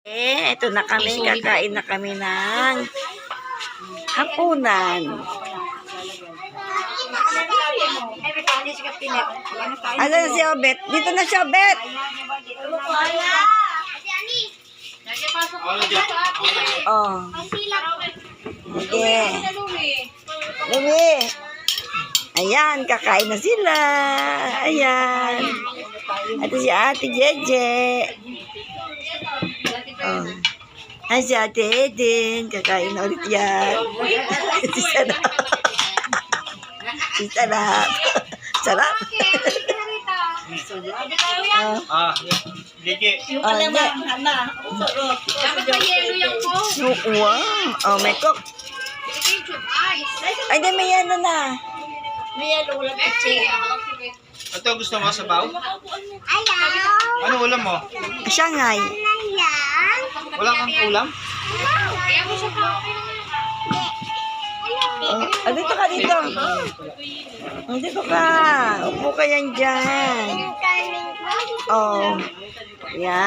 Ito na kami, kakain na kami ng hapunan. Ano na si Obet? Dito na si Obet! Oh. Sige. Lumi. Ayan, kakain na sila. Ayan. Ito si Ate Jeje. Oh. Ay, si Ate Eden. Kakain na ulit yan. Si Sarap. Si Sarap. Sarap. Gigi. Yung alamang, Hana. Dapat pa yelo yung po. Wow. Oh, may cook. Ay, di may ano na. May yelo ulam kasi. Ito gusto mo sabaw? Ano ulam mo? Shanghai. Wala kang ulam? Kaya mo siya pa. Oh, dito ka dito. Dito ka. Upo ka yan dyan. Oh. Yan.